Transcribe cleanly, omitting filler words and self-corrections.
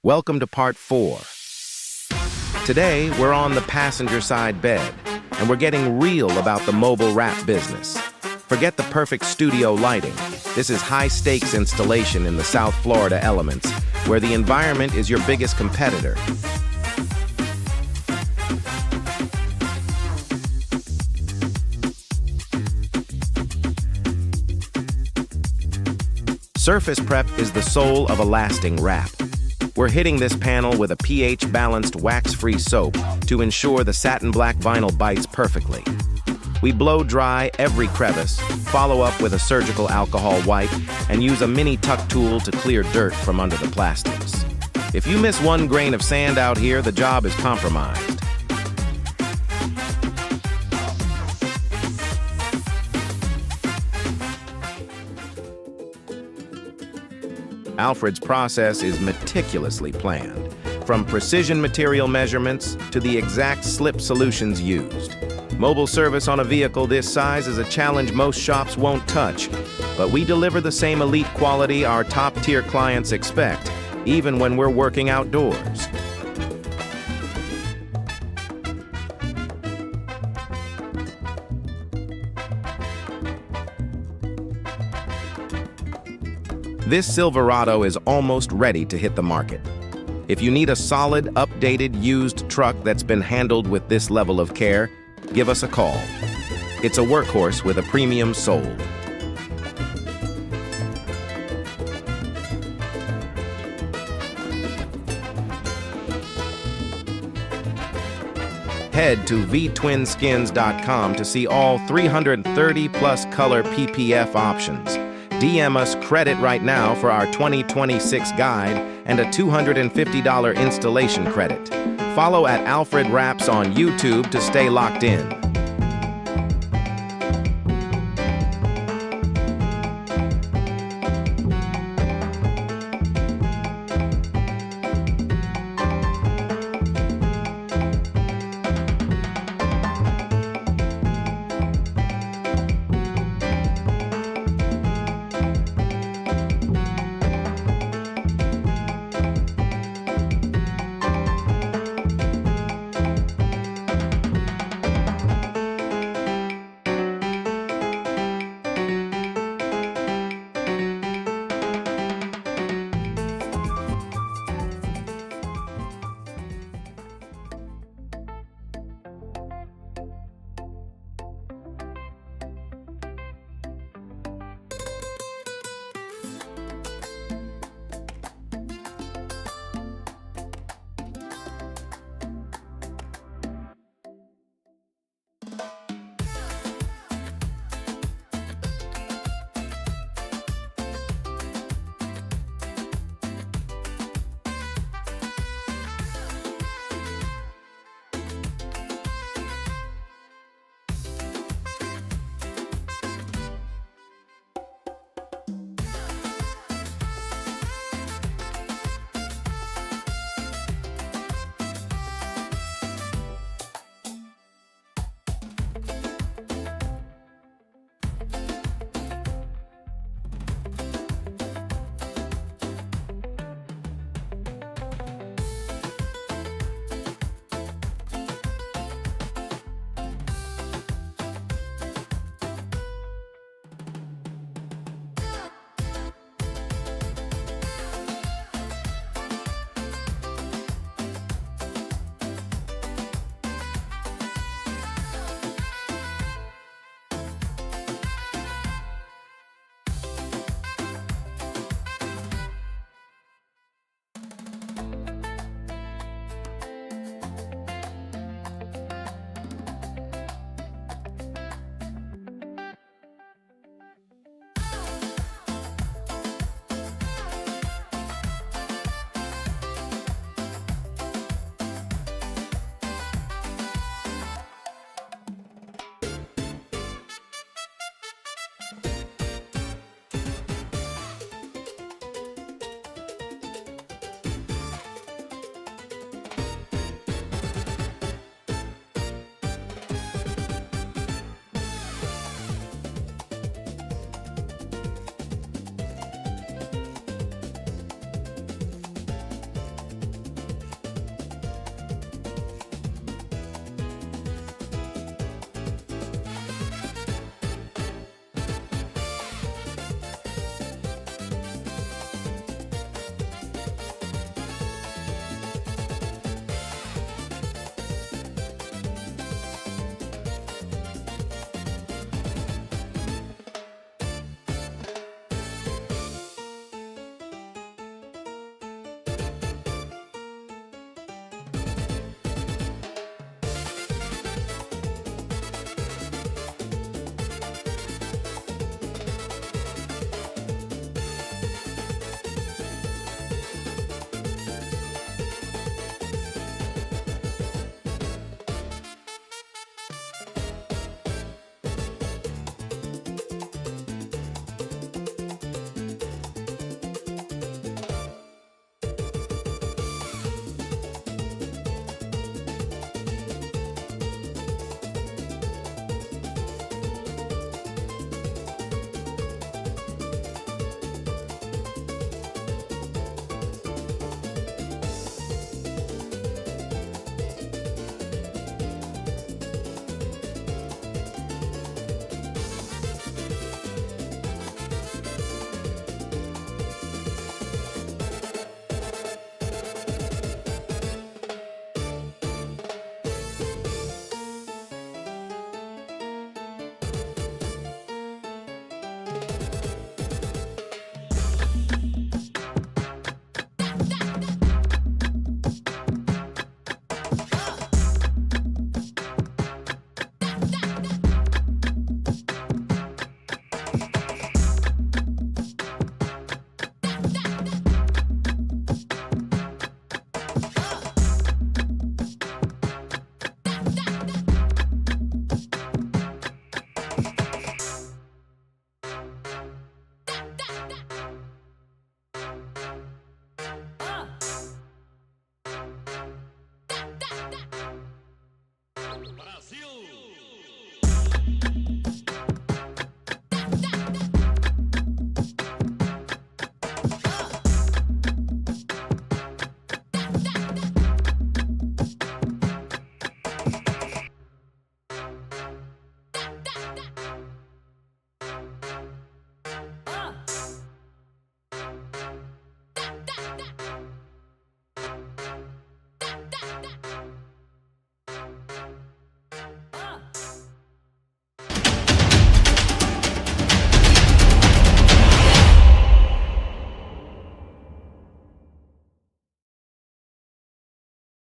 Welcome to part 4. Today, we're on the passenger side bed, and we're getting real about the mobile wrap business. Forget the perfect studio lighting. This is high-stakes installation in the South Florida elements, where the environment is your biggest competitor. Surface prep is the soul of a lasting wrap. We're hitting this panel with a pH-balanced wax-free soap to ensure the satin black vinyl bites perfectly. We blow dry every crevice, follow up with a surgical alcohol wipe, and use a mini tuck tool to clear dirt from under the plastics. If you miss one grain of sand out here, the job is compromised. Alfred's process is meticulously planned, from precision material measurements to the exact slip solutions used. Mobile service on a vehicle this size is a challenge most shops won't touch, but we deliver the same elite quality our top-tier clients expect, even when we're working outdoors. This Silverado is almost ready to hit the market. If you need a solid, updated, used truck that's been handled with this level of care, give us a call. It's a workhorse with a premium soul. Head to vtwinskins.com to see all 330-plus color PPF options. DM us credit right now for our 2026 guide and a $250 installation credit. Follow at Alfred Wraps on YouTube to stay locked in. Brasil!